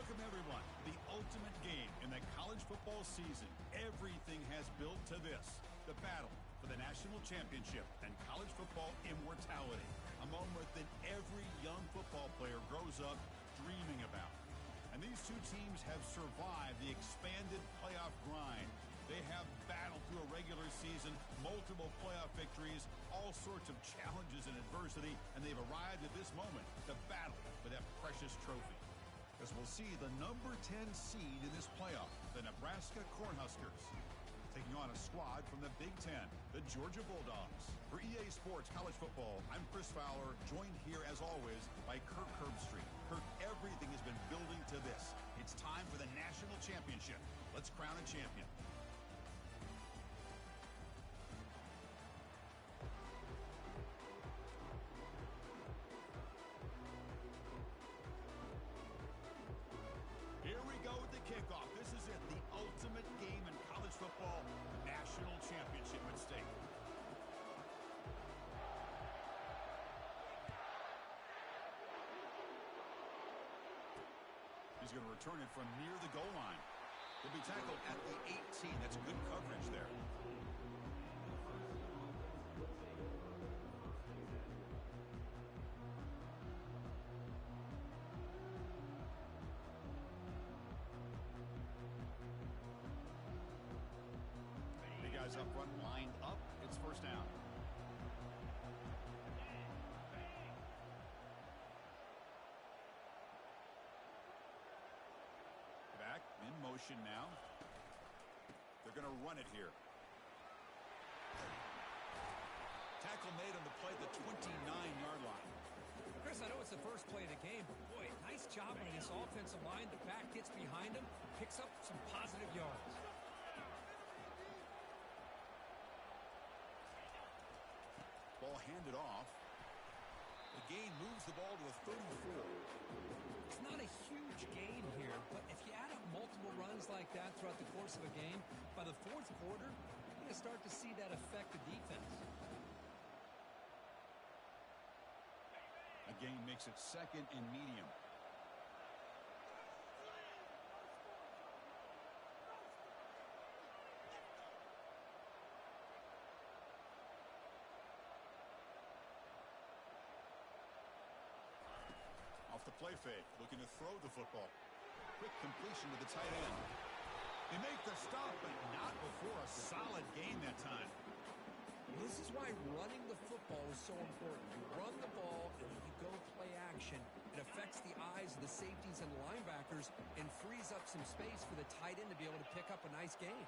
Welcome, everyone. The ultimate game in the college football season. Everything has built to this. The battle for the national championship and college football immortality. A moment that every young football player grows up dreaming about. And these two teams have survived the expanded playoff grind. They have battled through a regular season, multiple playoff victories, all sorts of challenges and adversity, and they've arrived at this moment, the battle for that precious trophy. As we'll see the number 10 seed in this playoff, the Nebraska Cornhuskers, taking on a squad from the Big Ten, the Georgia Bulldogs. For EA Sports College Football, I'm Chris Fowler, joined here as always by Kirk Herbstreit. Kirk, everything has been building to this. It's time for the national championship. Let's crown a champion. Here we go with the kickoff. This is it, the ultimate game in college football, national championship at stake. He's going to return it from near the goal line. He'll be tackled at the 18. That's good coverage there. Guys up front lined up. It's first down. Back in motion now. They're going to run it here. Tackle made on the play, the 29-yard line. Chris, I know it's the first play of the game, but boy, nice job on this offensive line. The back gets behind him, picks up some positive yards. Ball handed off. The gain moves the ball to the 34. It's not a huge gain here, but if you add up multiple runs like that throughout the course of a game, by the fourth quarter, you're going to start to see that affect the defense. A gain makes it second and medium. Off the play fake, looking to throw the football. Quick completion to the tight end. They make the stop, but not before a solid gain that time. This is why running the football is so important. You run the ball, and then you go play action. It affects the eyes of the safeties and the linebackers and frees up some space for the tight end to be able to pick up a nice gain.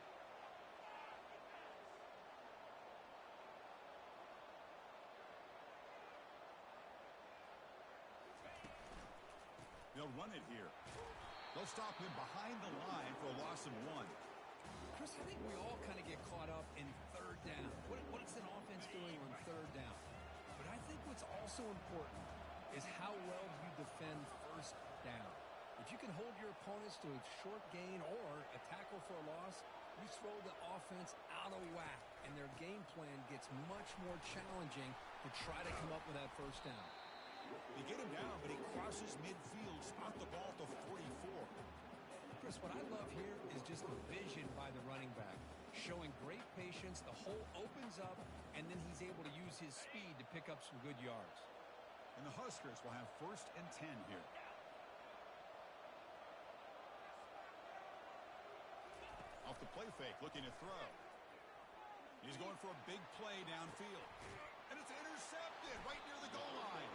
They'll run it here. They'll stop him behind the line for a loss of 1. Chris, I think we all kind of get caught up in third down. What is an offense doing on third down? But I think what's also important is how well you defend first down. If you can hold your opponents to a short gain or a tackle for a loss, you throw the offense out of whack, and their game plan gets much more challenging to try to come up with that first down. They get him down, but he crosses midfield, spot the ball to 44. Chris, what I love here is just the vision by the running back. Showing great patience, the hole opens up, and then he's able to use his speed to pick up some good yards. And the Huskers will have 1st and 10 here. Off the play fake, looking to throw. He's going for a big play downfield. And it's intercepted right near the goal line.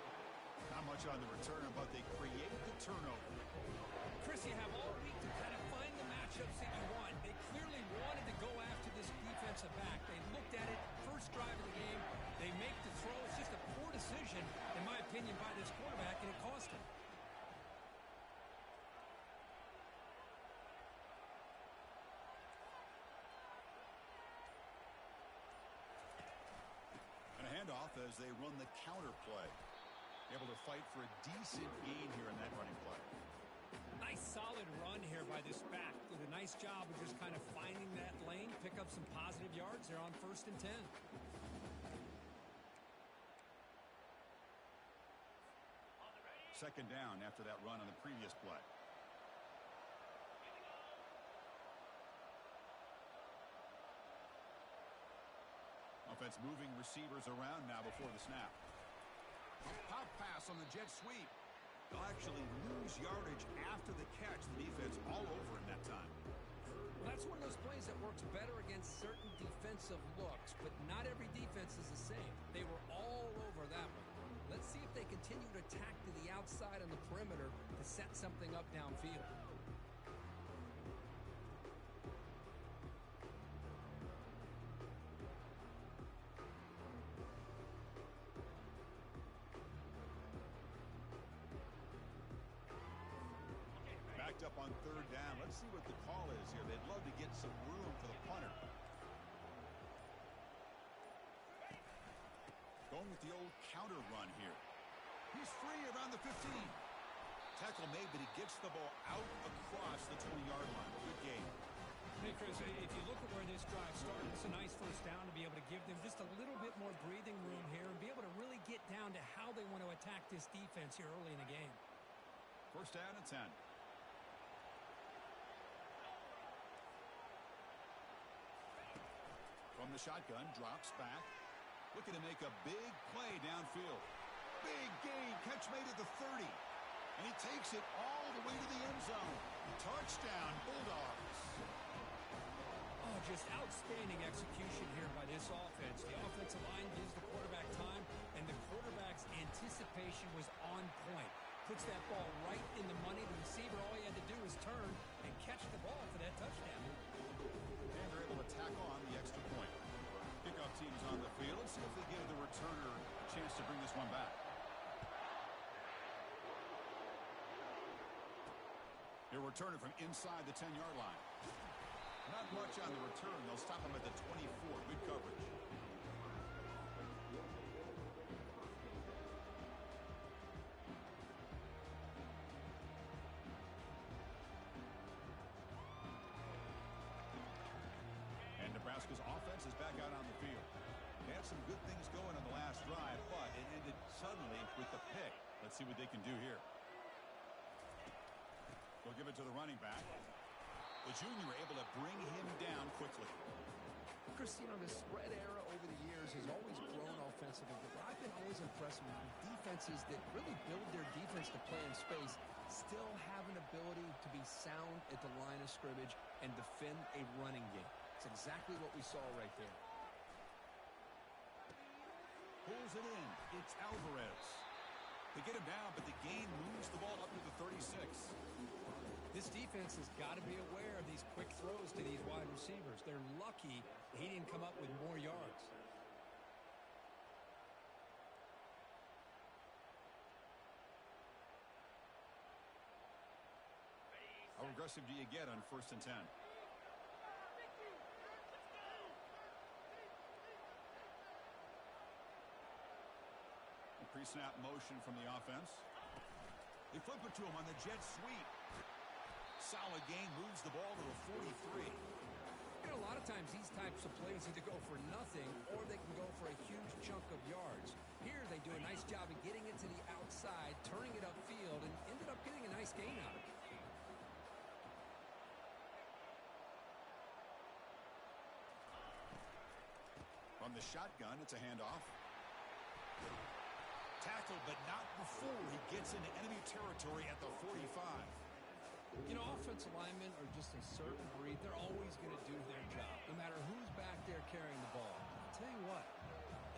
Not much on the return, but they create the turnover. Chris, you have all week to kind of find the matchups that you want. They clearly wanted to go after this defensive back. They looked at it, first drive of the game. They make the throw. It's just a poor decision, in my opinion, by this quarterback, and it cost him. And a handoff as they run the counter play. Able to fight for a decent gain here in that running play. Nice solid run here by this back. Did a nice job of just kind of finding that lane, pick up some positive yards. They're on 1st and 10. Second down after that run on the previous play. Offense moving receivers around now before the snap. A pop pass on the jet sweep. They'll actually lose yardage after the catch. The defense all over in that time. Well, that's one of those plays that works better against certain defensive looks, but not every defense is the same. They were all over that one. Let's see if they continue to attack to the outside on the perimeter to set something up downfield. Backed up on third down. Let's see what the call is here. They'd love to get some room for the punter. Going with the old counter run here. He's free around the 15. Tackle made, but he gets the ball out across the 20-yard line. Good game. Hey, Chris, if you look at where this drive started, it's a nice first down to be able to give them just a little bit more breathing room here and be able to really get down to how they want to attack this defense here early in the game. First down and 10. From the shotgun, drops back. Looking to make a big play downfield. Big gain. Catch made at the 30. And he takes it all the way to the end zone. Touchdown, Bulldogs. Oh, just outstanding execution here by this offense. The offensive line gives the quarterback time, and the quarterback's anticipation was on point. Puts that ball right in the money. The receiver, all he had to do was turn and catch the ball for that touchdown. And they're able to tack on the extra point. Kickoff team is on the field. Let's see if they give the returner a chance to bring this one back. They're returning from inside the 10-yard line. Not much on the return. They'll stop him at the 24. Good coverage. And Nebraska's offense is back out on the field. They had some good things going on the last drive, but it ended suddenly with the pick. Let's see what they can do here. They'll give it to the running back. The junior able to bring him down quickly. Chris, you know, the spread era over the years has always grown offensively, but I've been always impressed with defenses that really build their defense to play in space, still have an ability to be sound at the line of scrimmage and defend a running game. It's exactly what we saw right there. Pulls it in. It's Alvarez. They get him down, but the gain moves the ball up to the 36. This defense has got to be aware of these quick throws to these wide receivers. They're lucky he didn't come up with more yards. How aggressive do you get on 1st and 10? Pre-snap motion from the offense. They flip it to him on the jet sweep. Solid gain, moves the ball to the 43. You know, a lot of times these types of plays either go for nothing or they can go for a huge chunk of yards. Here they do a nice job of getting it to the outside, turning it upfield, and ended up getting a nice gain out of it. From the shotgun, it's a handoff. Tackled, but not before he gets into enemy territory at the 45. You know, offensive linemen are just a certain breed. They're always going to do their job, no matter who's back there carrying the ball. I'll tell you what,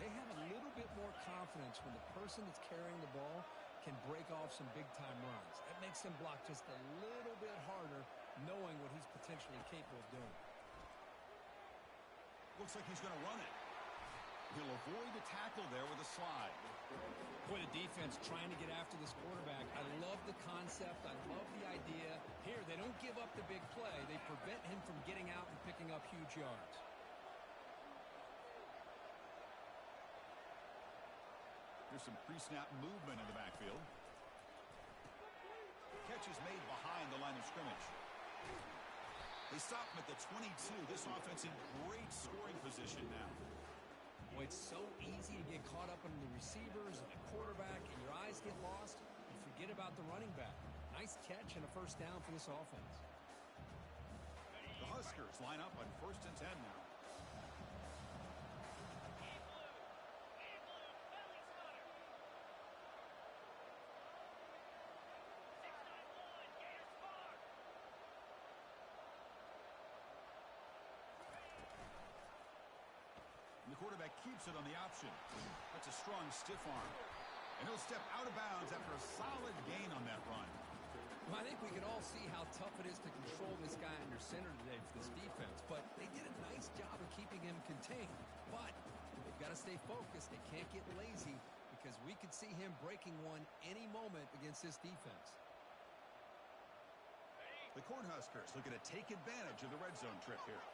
they have a little bit more confidence when the person that's carrying the ball can break off some big-time runs. That makes them block just a little bit harder, knowing what he's potentially capable of doing. Looks like he's going to run it. He'll avoid the tackle there with a slide. Boy, the defense trying to get after this quarterback. I love the concept. I love the idea. Here, they don't give up the big play. They prevent him from getting out and picking up huge yards. There's some pre-snap movement in the backfield. Catch is made behind the line of scrimmage. They stop him at the 22. This offense in great scoring position now. Boy, it's so easy to get caught up in the receivers and the quarterback, and your eyes get lost. You forget about the running back. Nice catch and a first down for this offense. The Huskers line up on 1st and 10 now. The quarterback keeps it on the option. That's a strong stiff arm. And he'll step out of bounds after a solid gain on that run. Well, I think we can all see how tough it is to control this guy under center today for this defense. But they did a nice job of keeping him contained. But they've got to stay focused. They can't get lazy because we could see him breaking one any moment against this defense. The Cornhuskers looking to take advantage of the red zone trip here.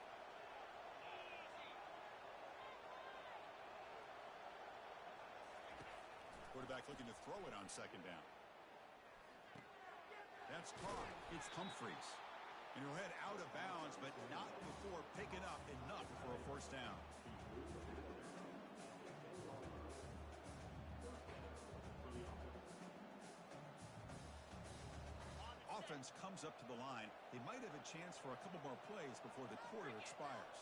Quarterback looking to throw it on second down. That's caught. It's Humphries. And he'll head out of bounds, but not before picking up enough for a first down. Offense comes up to the line. They might have a chance for a couple more plays before the quarter expires.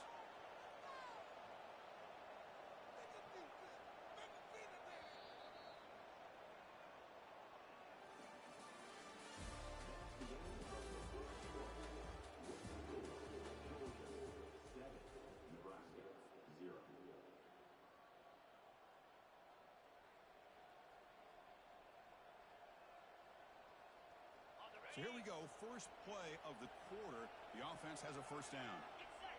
So here we go, first play of the quarter. The offense has a first down. Get set.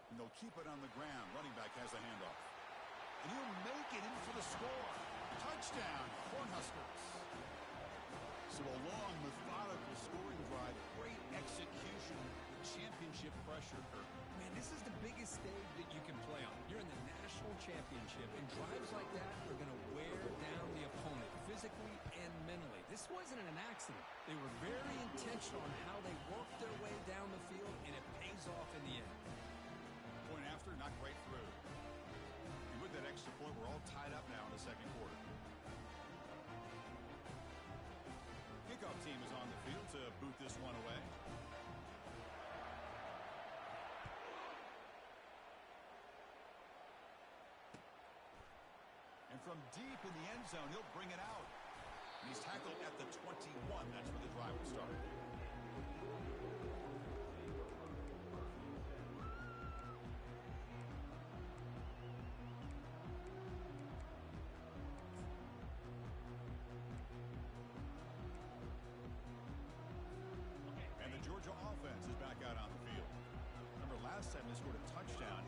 And they'll keep it on the ground. Running back has the handoff. And he'll make it in for the score. Touchdown, Cornhuskers. So a long, methodical scoring drive. Great execution. Championship pressure. Man, this is the biggest stage that you can play on. You're in the national championship, and drives like that are going to wear down the opponent physically and mentally. This wasn't an accident. They were very intentional on how they worked their way down the field, and it pays off in the end. Point after, not quite through. And with that extra point, we're all tied up now in the second quarter. Kickoff team is on the field to boot this one away. And from deep in the end zone, he'll bring it out. And he's tackled at the 21. That's where the drive will start. And the Georgia offense is back out on the field. Remember, last time they scored a touchdown.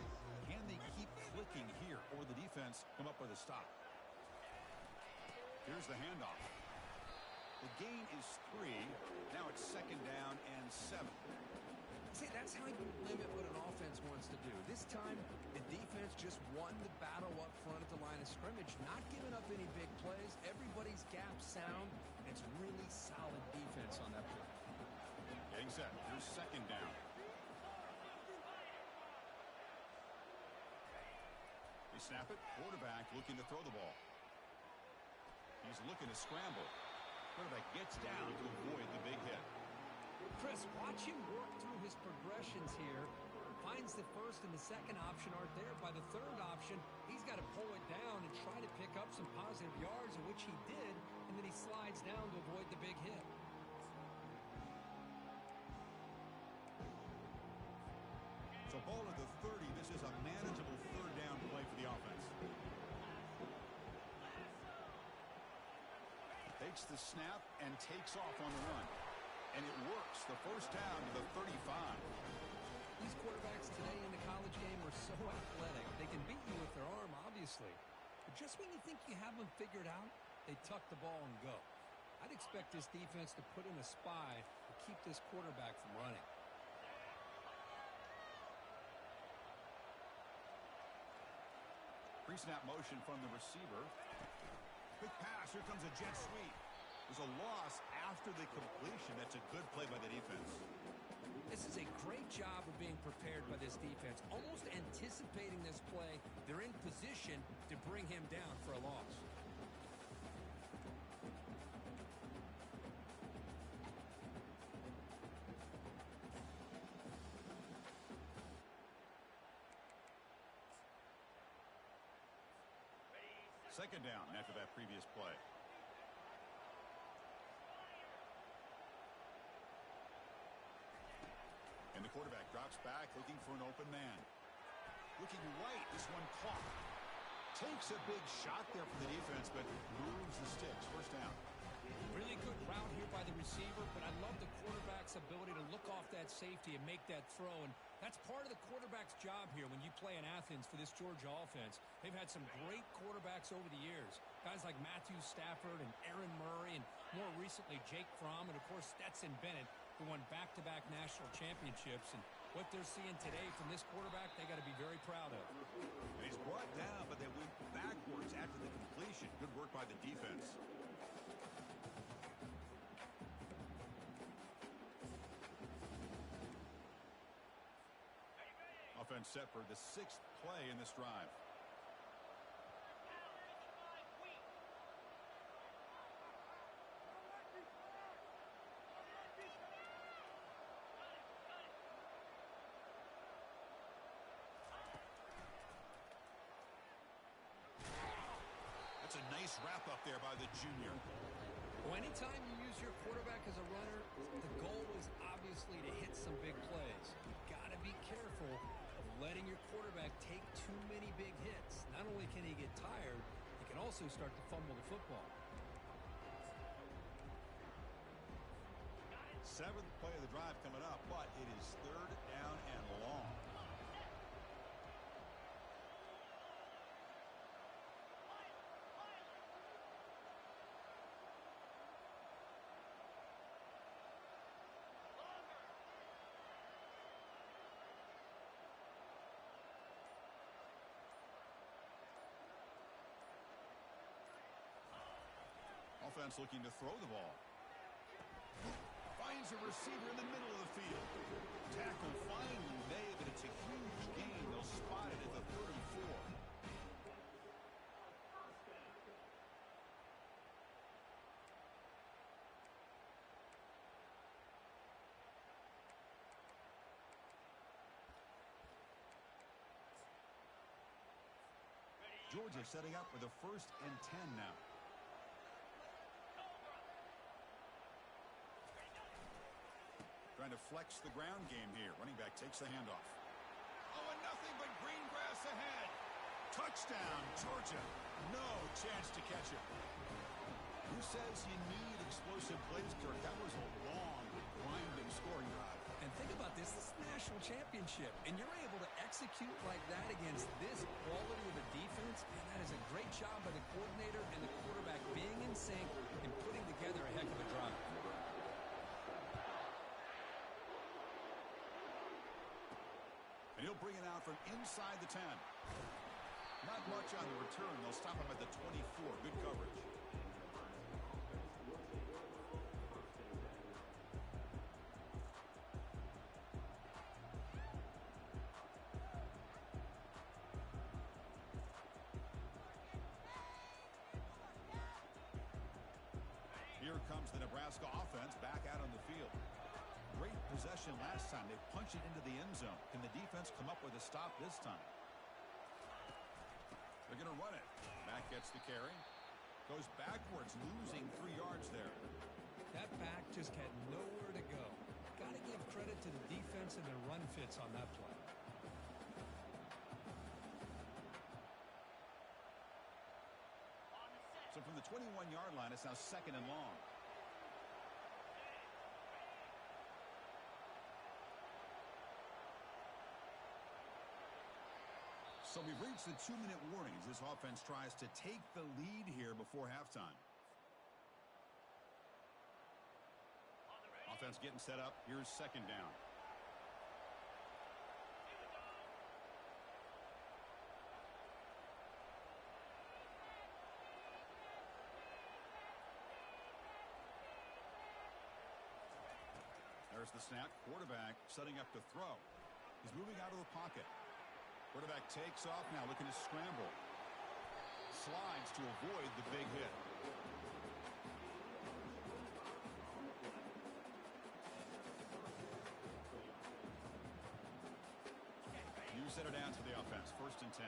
Can they keep clicking here, or the defense come up with a stop? Here's the handoff. The gain is 3. Now it's second down and 7. See, that's how you limit what an offense wants to do. This time, the defense just won the battle up front at the line of scrimmage, not giving up any big plays. Everybody's gap sound. It's really solid defense on that play. Getting set. Here's second down. They snap it. Quarterback looking to throw the ball. He's looking to scramble. Quarterback gets down to avoid the big hit. Chris, watch him work through his progressions here. Finds the first and the second option aren't there. By the third option, he's got to pull it down and try to pick up some positive yards, of which he did, and then he slides down to avoid the big hit. So ball at the 30. This is a manageable third down play for the offense. Takes the snap and takes off on the run. And it works. The first down to the 35. These quarterbacks today in the college game are so athletic. They can beat you with their arm, obviously. But just when you think you have them figured out, they tuck the ball and go. I'd expect this defense to put in a spy to keep this quarterback from running. Pre-snap motion from the receiver. Quick pass. Here comes a jet sweep. There's a loss after the completion. That's a good play by the defense. This is a great job of being prepared by this defense. Almost anticipating this play. They're in position to bring him down for a loss. Second down after that previous play. And the quarterback drops back looking for an open man. Looking right, this one caught. Takes a big shot there for the defense, but moves the sticks. First down. Really good route here by the receiver, but I love the quarterback's ability to look off that safety and make that throw. And that's part of the quarterback's job here when you play in Athens for this Georgia offense. They've had some great quarterbacks over the years. Guys like Matthew Stafford and Aaron Murray, and more recently Jake Fromm, and of course Stetson Bennett, who won back-to-back national championships. And what they're seeing today from this quarterback, they got to be very proud of. And he's brought down, but they went backwards after the completion. Good work by the defense. Offense set for the 6th play in this drive. That's a nice wrap up there by the junior. Well, anytime you use your quarterback as a runner, the goal is obviously to hit some big plays. You've got to be careful of letting your quarterback take too many big hits. Not only can he get tired, he can also start to fumble the football. 7th play of the drive coming up, but it is 3rd down and long. Offense looking to throw the ball. Finds a receiver in the middle of the field. Tackle finally made, but it's a huge gain. They'll spot it at the 34. Georgia setting up with a 1st and 10 now. Trying to flex the ground game here. Running back takes the handoff. Oh, and nothing but green grass ahead. Touchdown, Georgia. No chance to catch it. Who says you need explosive plays, Kirk? That was a long, grinding scoring drive. And think about this. This is the national championship, and you're able to execute like that against this quality of a defense, and that is a great job by the coordinator and the quarterback being in sync and putting together a heck of a drive. And he'll bring it out from inside the 10. Not much on the return. They'll stop him at the 24. Good coverage. Here comes the Nebraska offense back out on the field. Great possession last time. They punch it into the end zone. Can the defense come up with a stop this time? They're going to run it. Mack gets the carry. Goes backwards, losing 3 yards there. That back just had nowhere to go. Got to give credit to the defense and their run fits on that play. So from the 21-yard line, it's now 2nd and long. So we've reached the 2-minute warning as this offense tries to take the lead here before halftime. Offense getting set up. Here's 2nd down. There's the snap. Quarterback setting up to throw. He's moving out of the pocket. Quarterback takes off now, looking to scramble. Slides to avoid the big hit. New center down to the offense. 1st and 10.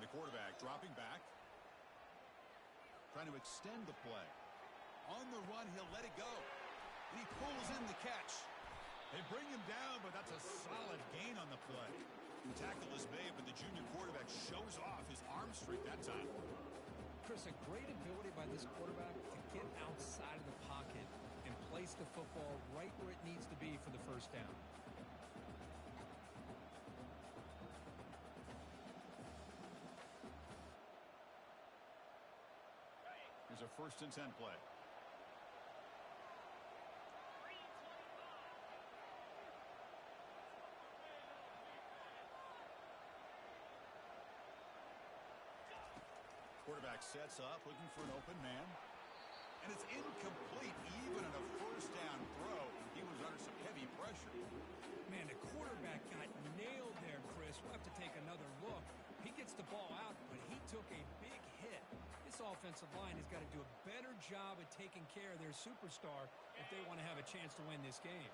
The quarterback dropping back. Trying to extend the play. On the run, he'll let it go. And he pulls in the catch. They bring him down, but that's a solid gain on the play. The tackle is made, but the junior quarterback shows off his arm strength that time. Chris, a great ability by this quarterback to get outside of the pocket and place the football right where it needs to be for the first down. Here's a 1st and 10 play. Quarterback sets up, looking for an open man. And it's incomplete, even in a 1st down throw. He was under some heavy pressure. Man, the quarterback got nailed there, Chris. We'll have to take another look. He gets the ball out, but he took a big hit. This offensive line has got to do a better job at taking care of their superstar if they want to have a chance to win this game.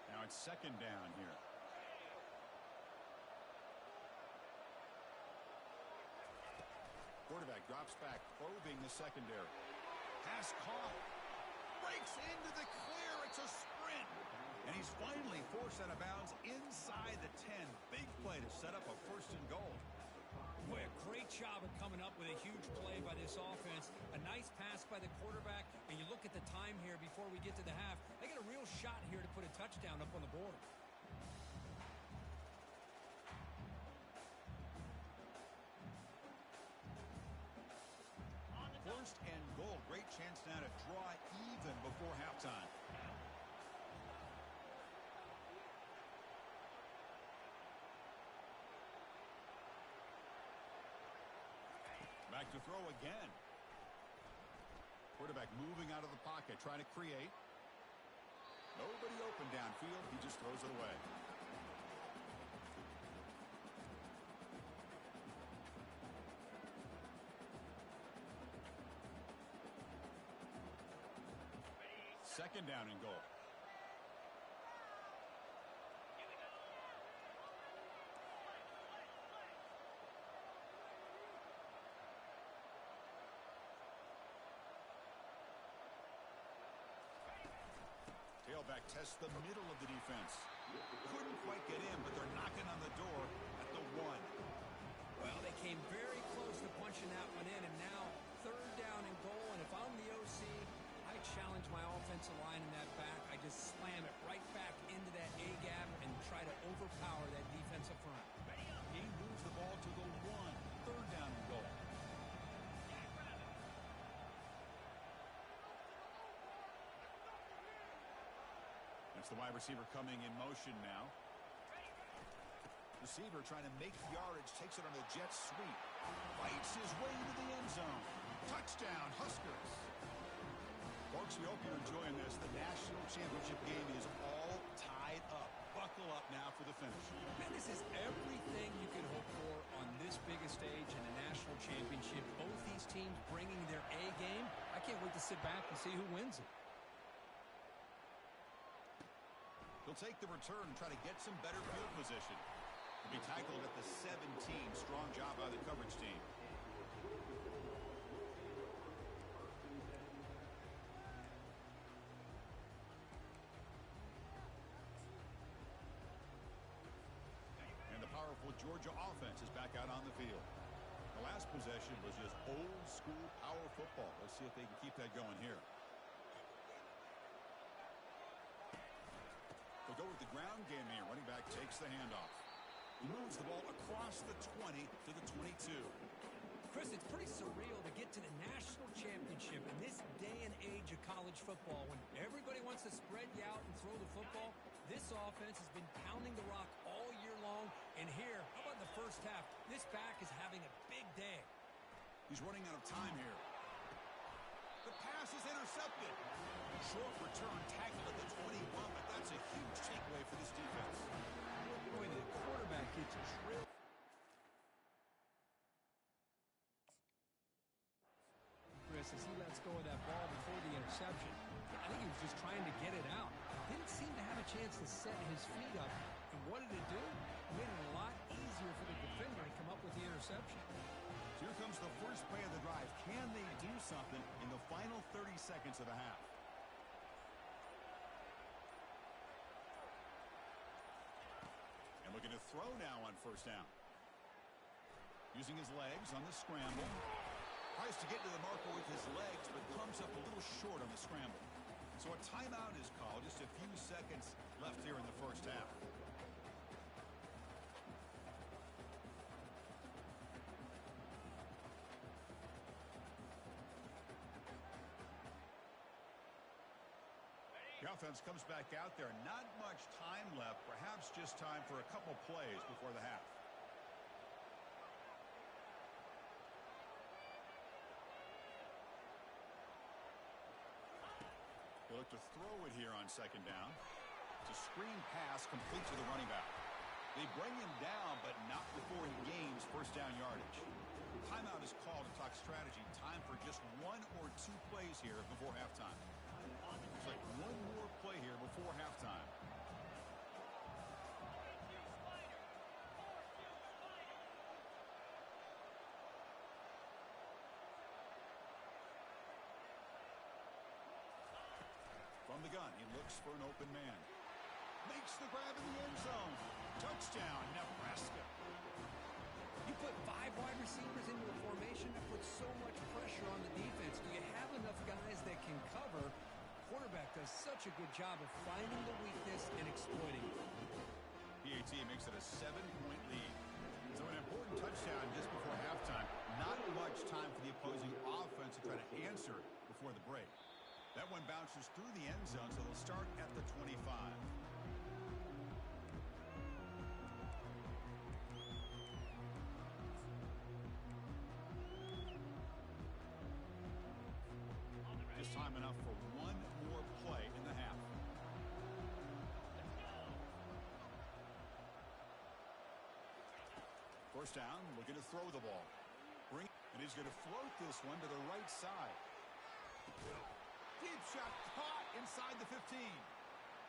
Now it's 2nd down here. Quarterback drops back, probing the secondary. Pass caught. Breaks into the clear. It's a sprint. And he's finally forced out of bounds inside the 10. Big play to set up a 1st and goal. Boy, a great job of coming up with a huge play by this offense. A nice pass by the quarterback. And you look at the time here before we get to the half. They got a real shot here to put a touchdown up on the board. 1st and goal. Great chance now to draw even before halftime. Back to throw again. Quarterback moving out of the pocket, trying to create. Nobody open downfield. He just throws it away. Second down and goal. Tailback tests the middle of the defense. Couldn't quite get in, but they're knocking on the door at the 1. Well, they came very close to punching that one in, and now 3rd down and goal. And if I'm the OC, I challenge my offensive line in that back. I just slam it right back into that A-gap and try to overpower that defensive front. He moves the ball to the 1. 3rd down and goal. That's the wide receiver coming in motion now. Receiver trying to make yardage, takes it on the jet sweep. Fights his way into the end zone. Touchdown, Huskers. Folks, we hope you're enjoying this. The national championship game is all tied up. Buckle up now for the finish. Man, this is everything you could hope for on this biggest stage in the national championship. Both these teams bringing their A game. I can't wait to sit back and see who wins it. He'll take the return and try to get some better field position. He'll be tackled at the 17. Strong job by the coverage team. And the powerful Georgia offense is back out on the field. The last possession was just old school power football. Let's see if they can keep that going here. They'll go with the ground game here. Running back takes the handoff. He moves the ball across the 20 to the 22. Chris, it's pretty surreal to get to the national championship in this day and age of college football when everybody wants to spread you out and throw the football. This offense has been pounding the rock all year long. And here, how about in the first half? This back is having a big day. He's running out of time here. The pass is intercepted. Short return tackle at the 21, but that's a huge takeaway for this defense. Boy, the quarterback gets drilled. Chris, as he lets go of that ball before the interception, I think he was just trying to get it out. Didn't seem to have a chance to set his feet up. And what did it do? Made it a lot easier easier for the defender to come up with the interception. Here comes the first play of the drive. Can they do something in the final 30 seconds of the half? And looking to throw now on first down. Using his legs on the scramble. Tries to get to the marker with his legs, but comes up a little short on the scramble. So a timeout is called. Just a few seconds left here in the first half. The offense comes back out there. Not much time left. Perhaps just time for a couple plays before the half. They look to throw it here on second down. It's a screen pass complete to the running back. They bring him down, but not before he gains first down yardage. Timeout is called to talk strategy. Time for just one or two plays here before halftime. Looks like one more play here before halftime. From the gun, he looks for an open man. Makes the grab in the end zone. Touchdown, Nebraska. You put 5 wide receivers into a formation that puts so much pressure on the defense. Do you have enough guys that can cover? Quarterback does such a good job of finding the weakness and exploiting it. PAT makes it a 7-point lead. So an important touchdown just before halftime. Not much time for the opposing offense to try to answer before the break. That one bounces through the end zone, so they'll start at the 25. Just time enough for one more play in the half. First down, looking to throw the ball. And he's going to float this one to the right side. Deep shot caught inside the 15.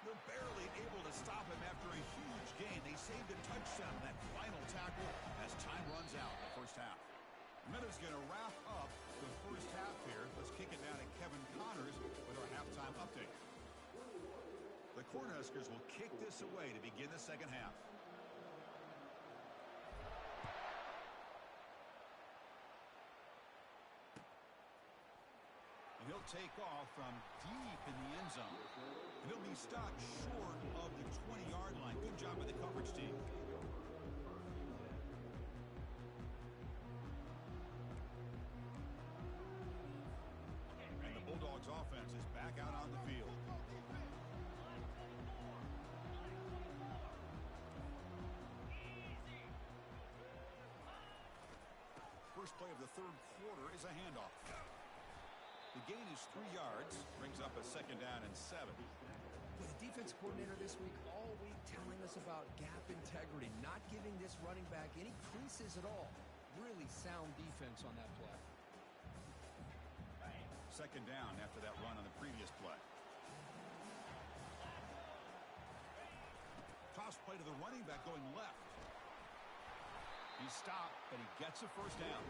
They're barely able to stop him after a huge gain. They saved a touchdown in that final tackle as time runs out in the first half. Miller's going to wrap up the first half here. Let's kick it down to Kevin Connors with our halftime update. The Cornhuskers will kick this away to begin the second half. And he'll take off from deep in the end zone. And he'll be stopped short of the 20-yard line. Good job by the coverage team. And the Bulldogs offense is back out on the field. First play of the third quarter is a handoff. The gain is 3 yards, brings up a second down and 7. The defense coordinator this week all week telling us about gap integrity, not giving this running back any creases at all. Really sound defense on that play. Second down after that run on the previous play. Toss play to the running back going left. He's stopped, but he gets a first down.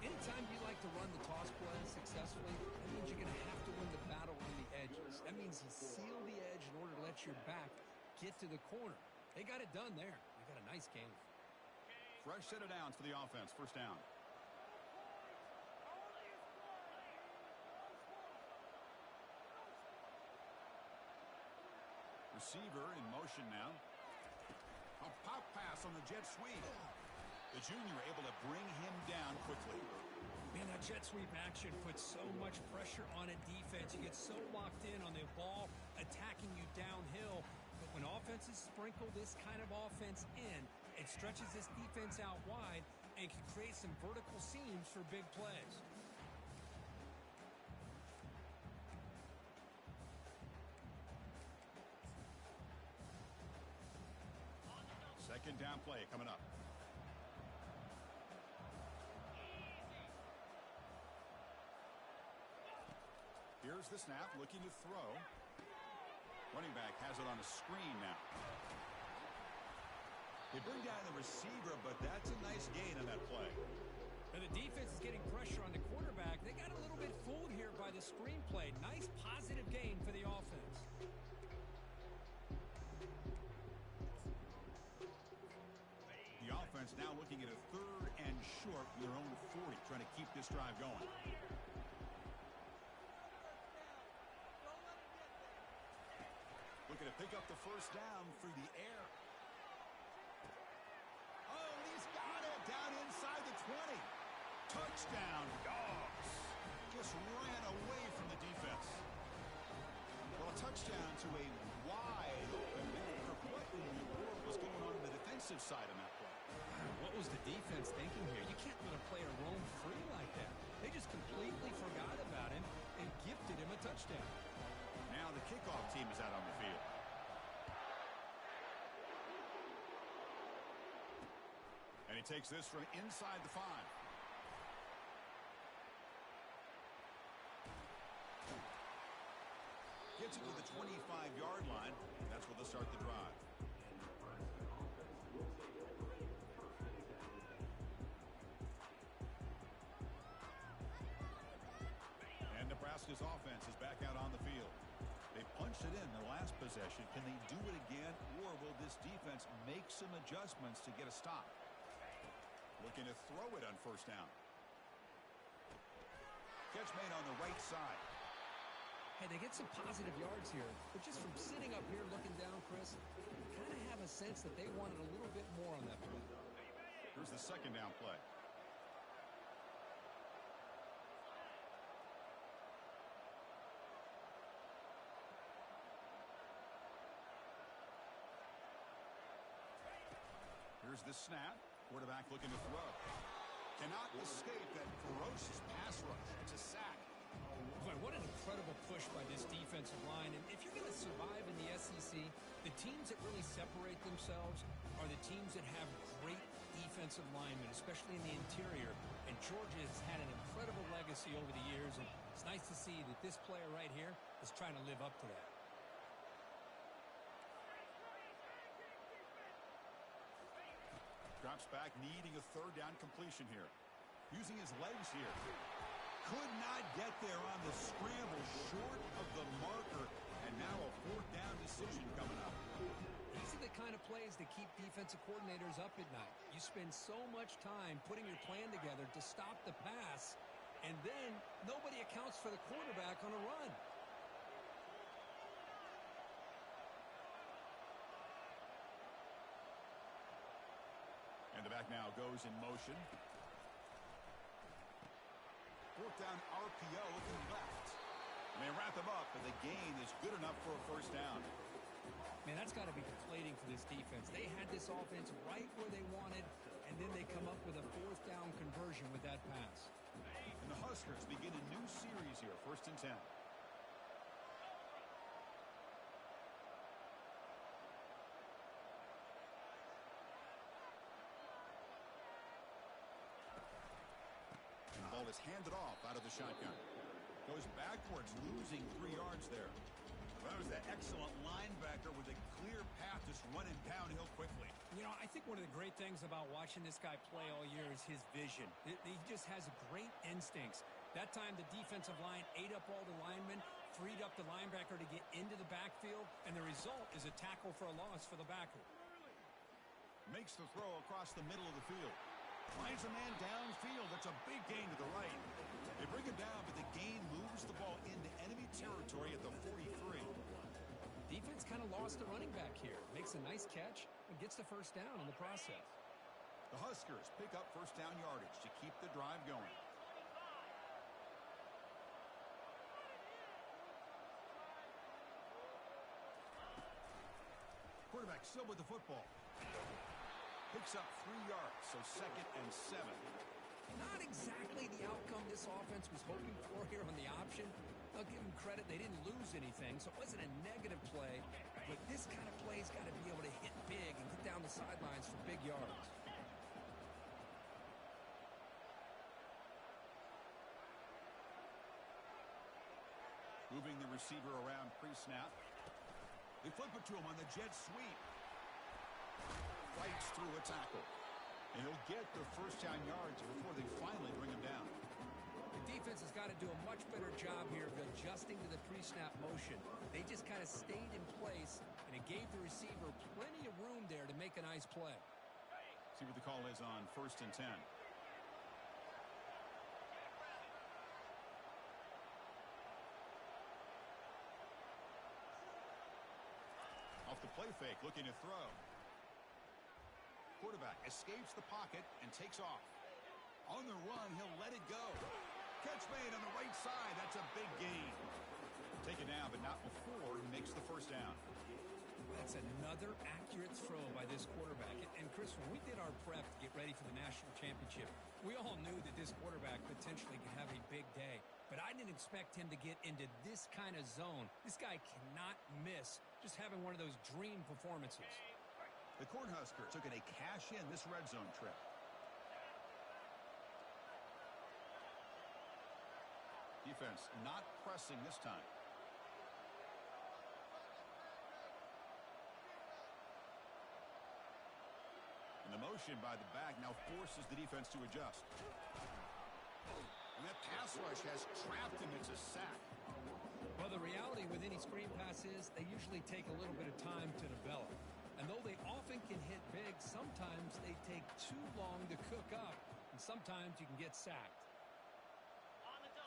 Anytime you like to run the toss play successfully, that means you're going to have to win the battle on the edges. That means you seal the edge in order to let your back get to the corner. They got it done there. They got a nice game. Fresh set of downs for the offense. First down. Receiver in motion now. A pop pass on the jet sweep. The junior able to bring him down quickly. Man, that jet sweep action puts so much pressure on a defense. You get so locked in on the ball attacking you downhill. But when offenses sprinkle this kind of offense in, it stretches this defense out wide and can create some vertical seams for big plays. Second down play coming up. Here's the snap, looking to throw. Running back has it on a screen now. They bring down the receiver, but that's a nice gain on that play. And the defense is getting pressure on the quarterback. They got a little bit fooled here by the screenplay. Nice positive gain for the offense. The offense now looking at a 3rd and short from their own 40, trying to keep this drive going. Looking to pick up the first down through the air. Oh, he's got it down inside the 20. Touchdown, Dogs. Just ran away from the defense. Well, a touchdown to a wide open man. What in the world was going on the defensive side of that play? What was the defense thinking here? You can't let a player roam free like that. They just completely forgot about him and gifted him a touchdown. Now the kickoff team is out on the field. And he takes this from inside the 5. Gets it to the 25-yard line. That's where they'll start the drive. And Nebraska's offense is back out on the field. They punched it in their last possession. Can they do it again, or will this defense make some adjustments to get a stop? Looking to throw it on first down. Catch made on the right side. Hey, they get some positive yards here, but just from sitting up here looking down, Chris, you kind of have a sense that they wanted a little bit more on that play. Here's the second down play. Here's the snap. Quarterback looking to throw. Cannot escape that ferocious pass rush. It's a sack. Boy, what an incredible push by this defensive line. And if you're going to survive in the SEC, the teams that really separate themselves are the teams that have great defensive linemen, especially in the interior. And Georgia has had an incredible legacy over the years, and it's nice to see that this player right here is trying to live up to that. Drops back, needing a 3rd down completion here. Using his legs here. Could not get there on the scramble, short of the marker, and now a 4th down decision coming up. These are the kind of plays that keep defensive coordinators up at night. You spend so much time putting your plan together to stop the pass, and then nobody accounts for the quarterback on a run. And the back now goes in motion. 4th down RPO looking left. And they wrap him up, and the gain is good enough for a first down. Man, that's got to be deflating for this defense. They had this offense right where they wanted, and then they come up with a 4th down conversion with that pass. And the Huskers begin a new series here, 1st and 10. Ball is handed off out of the shotgun. Goes backwards, losing 3 yards there. Well, that was the excellent linebacker with a clear path, just running downhill quickly. You know, I think one of the great things about watching this guy play all year is his vision. He just has great instincts. That time, the defensive line ate up all the linemen, freed up the linebacker to get into the backfield, and the result is a tackle for a loss for the backer. Makes the throw across the middle of the field. Finds a man downfield. That's a big gain to the right. They bring him down, but the gain moves the ball into enemy territory at the 43. Defense kind of lost the running back here. Makes a nice catch and gets the first down in the process. The Huskers pick up first down yardage to keep the drive going. Quarterback still with the football. Picks up 3 yards, so 2nd and 7. Not exactly the outcome this offense was hoping for here on the option. I'll give them credit. They didn't lose anything, so it wasn't a negative play. But this kind of play's got to be able to hit big and get down the sidelines for big yards. Moving the receiver around pre-snap. They flip it to him on the jet sweep. fights through a tackle. And he'll get the first down yards before they finally bring him down. The defense has got to do a much better job here of adjusting to the pre-snap motion. They just kind of stayed in place, and it gave the receiver plenty of room there to make a nice play. See what the call is on 1st and 10. Off the play fake, looking to throw. Quarterback escapes the pocket and takes off. On the run, he'll let it go. Catch made on the right side. That's a big gain. Taken down, but not before he makes the first down. That's another accurate throw by this quarterback. And Chris, when we did our prep to get ready for the national championship, we all knew that this quarterback potentially could have a big day. But I didn't expect him to get into this kind of zone. This guy cannot miss just having one of those dream performances. The Cornhuskers took it a cash-in this red zone trip. Defense not pressing this time. And the motion by the back now forces the defense to adjust. And that pass rush has trapped him. It's a sack. Well, the reality with any screen pass is they usually take a little bit of time to develop. And though they often can hit big, sometimes they take too long to cook up, and sometimes you can get sacked.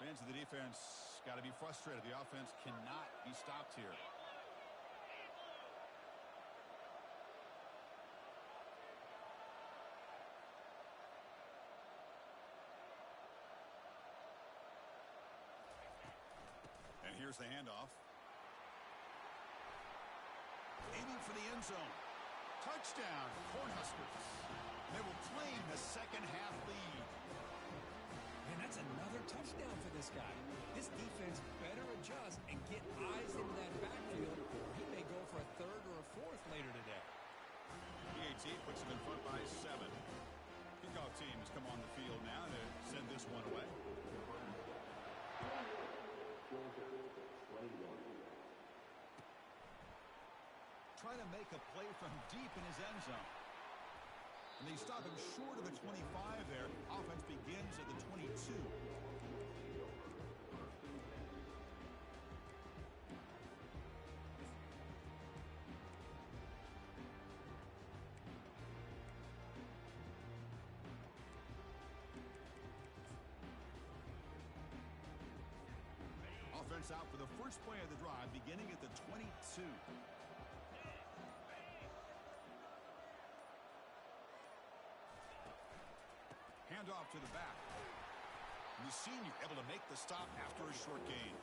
Fans of the defense got to be frustrated. The offense cannot be stopped here. And here's the handoff. Aiming for the end zone. Touchdown, Cornhuskers. They will claim the second half lead. Man, that's another touchdown for this guy. This defense better adjust and get eyes into that backfield, or he may go for a third or a fourth later today. PAT puts him in front by 7. Kickoff teams come on the field now to send this one away. Trying to make a play from deep in his end zone. And they stop him short of the 25 there. Offense begins at the 22. Offense out for the first play of the drive, beginning at the 22. Handoff to the back. And the senior able to make the stop after a short gain.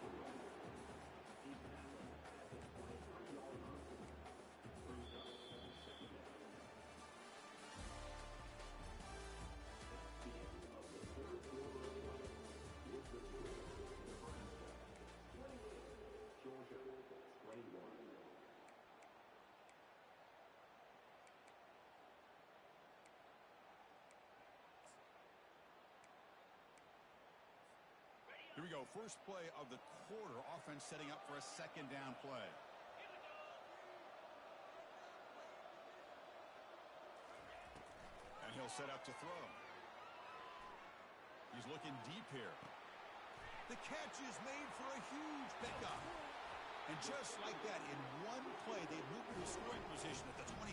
Here we go. First play of the quarter. Offense setting up for a second down play. And he'll set up to throw. He's looking deep here. The catch is made for a huge pickup. And just like that, in one play, they moved to a scoring position at the 23.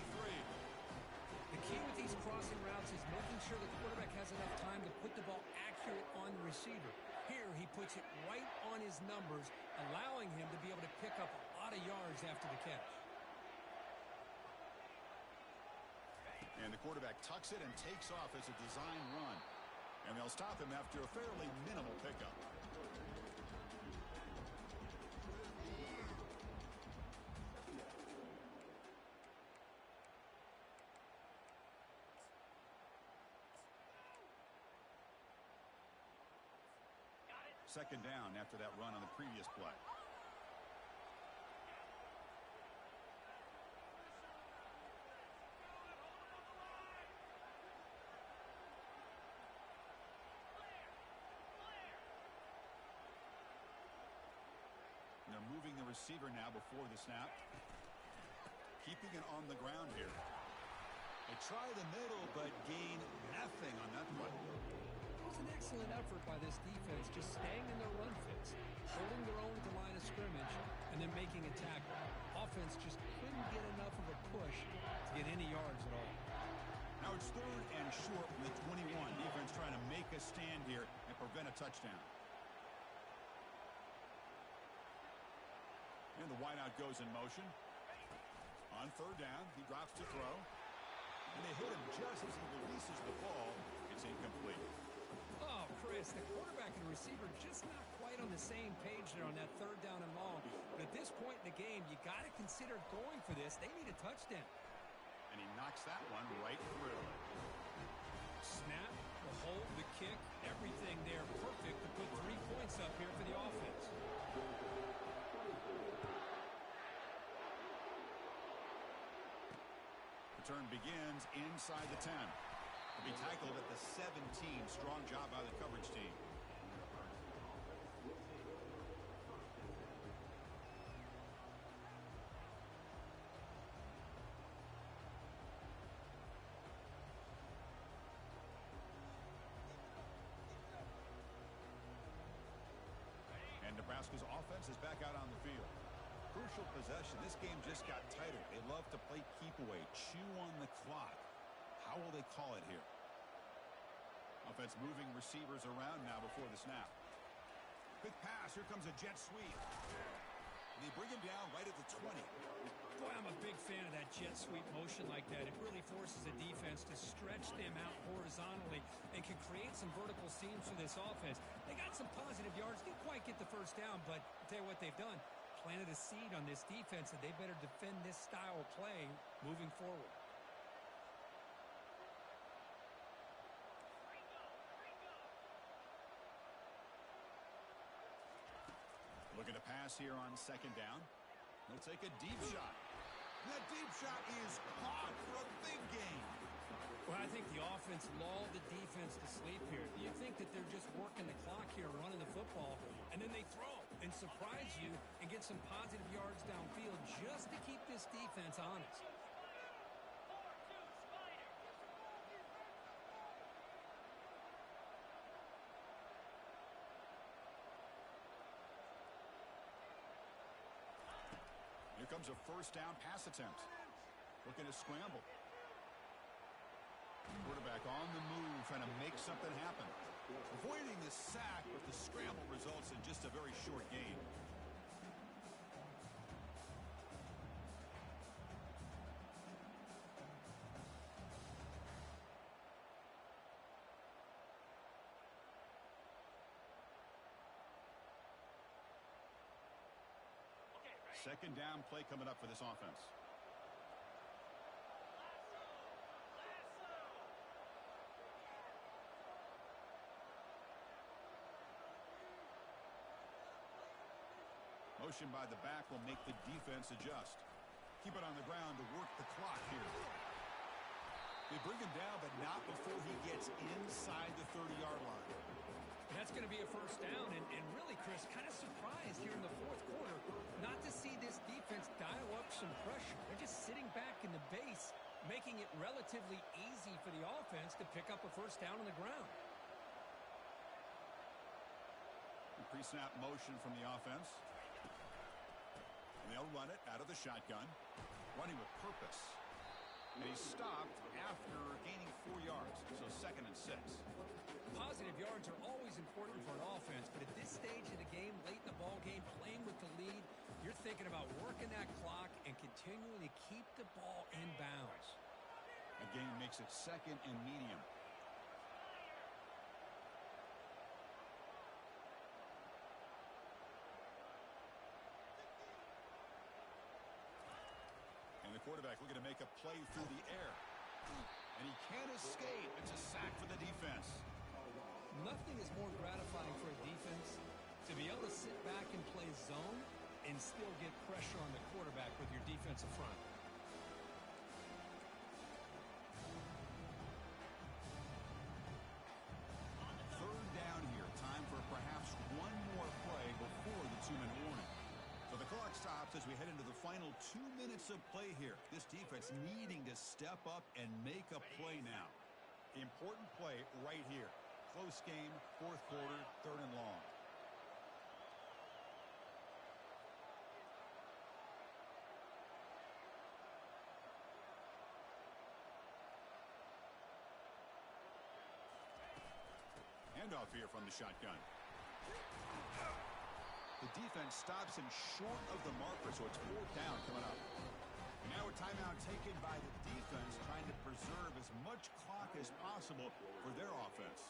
The key with these crossing routes is making sure the quarterback has enough time to put the ball accurate on the receiver. Here, he puts it right on his numbers, allowing him to be able to pick up a lot of yards after the catch. And the quarterback tucks it and takes off as a design run. And they'll stop him after a fairly minimal pickup. Second down after that run on the previous play. They're moving the receiver now before the snap. Keeping it on the ground here. They try the middle, but gain nothing on that play. It was an excellent effort by this defense, just staying in their run fits, holding their own at the line of scrimmage, and then making a tackle. Offense just couldn't get enough of a push to get any yards at all. Now it's 3rd and short from the 21. Defense trying to make a stand here and prevent a touchdown. And the wideout goes in motion. On 3rd down, he drops to throw. And they hit him just as he releases the ball. It's incomplete. Oh, Chris, the quarterback and receiver just not quite on the same page there on that 3rd down and long. But at this point in the game, you got to consider going for this. They need a touchdown. And he knocks that one right through. Snap, the hold, the kick, everything there perfect to put 3 points up here for the offense. Return begins inside the 10. He'll be tackled at the 17. Strong job by the coverage team. And Nebraska's offense is back out on the field. Crucial possession. This game just got tighter. They love to play keep away, chew on the clock. How will they call it here? Offense moving receivers around now before the snap. Quick pass. Here comes a jet sweep. They bring him down right at the 20. Boy, I'm a big fan of that jet sweep motion like that. It really forces the defense to stretch them out horizontally and can create some vertical seams for this offense. They got some positive yards. Didn't quite get the first down, but I'll tell you what they've done. Planted a seed on this defense, and they better defend this style of play moving forward. Looking to pass here on 2nd down. He'll take a deep shot. That deep shot is caught for a big gain. Well, I think the offense lulled the defense to sleep here. You think that they're just working the clock here, running the football, and then they throw and surprise you and get some positive yards downfield just to keep this defense honest. Here comes a 1st down pass attempt. Looking to scramble. Quarterback on the move, trying to make something happen. Avoiding the sack, but the scramble results in just a very short gain. Second down play coming up for this offense. Motion by the back will make the defense adjust. Keep it on the ground to work the clock here. They bring him down, but not before he gets inside the 30-yard line. That's going to be a 1st down, and really, Chris, kind of surprised here in the 4th quarter not to see this defense dial up some pressure. They're just sitting back in the base, making it relatively easy for the offense to pick up a 1st down on the ground. Pre-snap motion from the offense. And they'll run it out of the shotgun, running with purpose. And he's stopped after gaining 4 yards, so 2nd and 6. Positive yards are always important for an offense, but at this stage of the game, late in the ball game, playing with the lead, you're thinking about working that clock and continuing to keep the ball in bounds. A gain makes it 2nd and medium. And the quarterback looking to make a play through the air. And he can't escape. It's a sack for the defense. Nothing is more gratifying for a defense to be able to sit back and play zone and still get pressure on the quarterback with your defensive front. Third down here. Time for perhaps one more play before the 2-minute warning. So the clock stops as we head into the final. final 2 minutes of play here. This defense needing to step up and make a play now. Important play right here. Close game, fourth quarter, 3rd and long. Handoff here from the shotgun. The defense stops him short of the marker, so it's 4th down coming up. Now a timeout taken by the defense, trying to preserve as much clock as possible for their offense.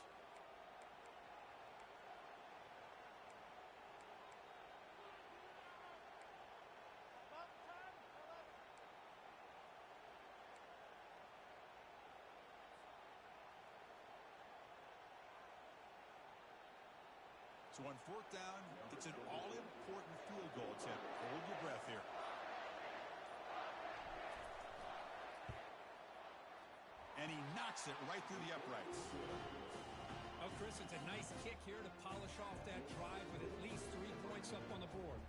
So on 4th down, it's an all-important field goal attempt. Hold your breath here. And he knocks it right through the uprights. Oh, Chris, it's a nice kick here to polish off that drive with at least 3 points up on the board.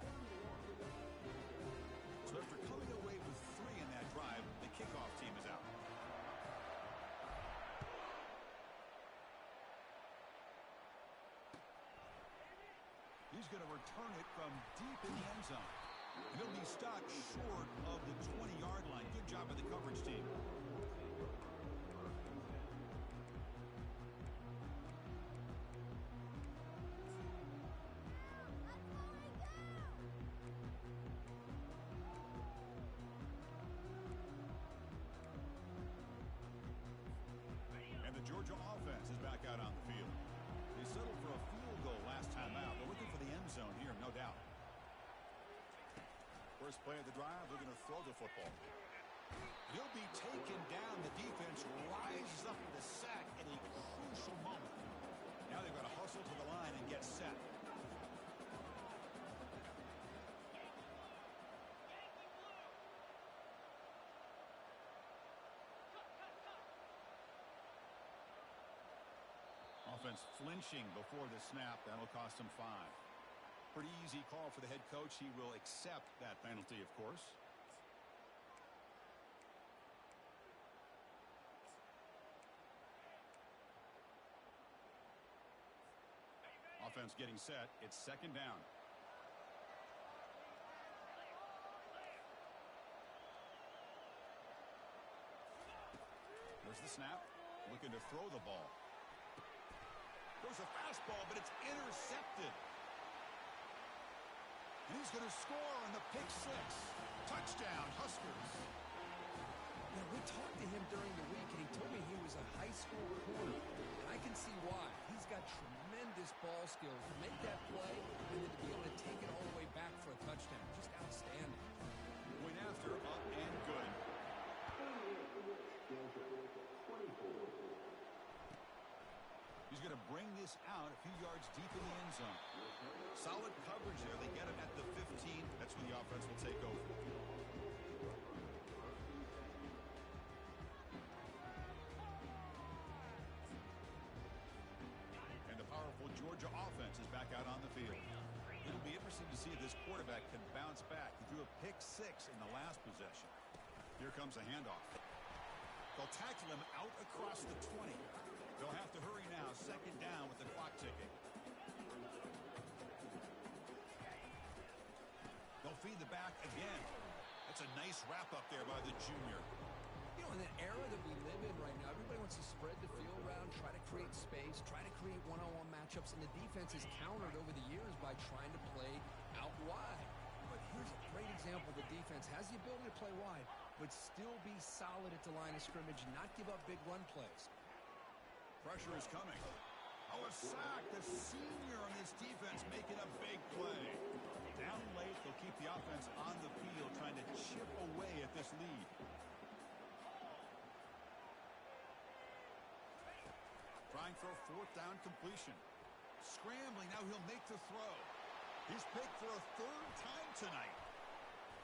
So after coming away with 3 in that drive, the kickoff team is out. He's going to return it from deep in the end zone. And he'll be stopped short of the 20-yard line. Good job by the coverage team. And the Georgia offense is back out on the field. They settled for a field goal last time out. They're looking for the end zone here, no doubt. First play of the drive, they're going to throw the football. He'll be taken down. The defense rises up with a sack at a crucial moment. Now they've got to hustle to the line and get set. Offense flinching before the snap. That'll cost him 5. Pretty easy call for the head coach. He will accept that penalty, of course. Offense getting set. It's 2nd down. There's the snap. Looking to throw the ball. There's a fastball, but it's intercepted. And he's going to score on the pick 6. Touchdown, Huskers. Now, we talked to him during the week, and he told me he was a high school corner. And I can see why. He's got tremendous ball skills to make that play and then to be able to take it all the way back for a touchdown. Just outstanding. Point after, up and good. He's going to bring this out a few yards deep in the end zone. Solid coverage there. They get him at the 15. That's when the offense will take over. And the powerful Georgia offense is back out on the field. It'll be interesting to see if this quarterback can bounce back. He threw a pick 6 in the last possession. Here comes a handoff. They'll tackle him out across the 20. They'll have to hurry now. 2nd down with the clock ticking. They'll feed the back again. That's a nice wrap up there by the junior. You know, in the era that we live in right now, everybody wants to spread the field around, try to create space, try to create one-on-one matchups, and the defense is countered over the years by trying to play out wide. But here's a great example. The defense has the ability to play wide, but still be solid at the line of scrimmage and not give up big run plays. Pressure is coming. Oh, a sack. The senior on this defense making a big play. Down late, they'll keep the offense on the field, trying to chip away at this lead. Trying for a 4th down completion. Scrambling, now he'll make the throw. He's picked for a 3rd time tonight.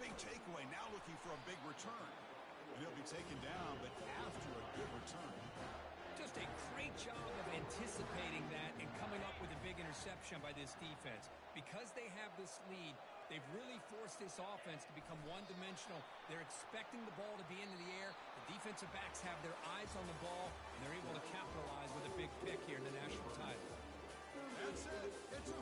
Big takeaway, now looking for a big return. And he'll be taken down, but after a good return. Just a great job of anticipating that and coming up with a big interception by this defense. Because they have this lead, They've really forced this offense to become one-dimensional. They're expecting the ball to be into the air. The defensive backs have their eyes on the ball, and they're able to capitalize with a big pick here in the national title. That's it. It's a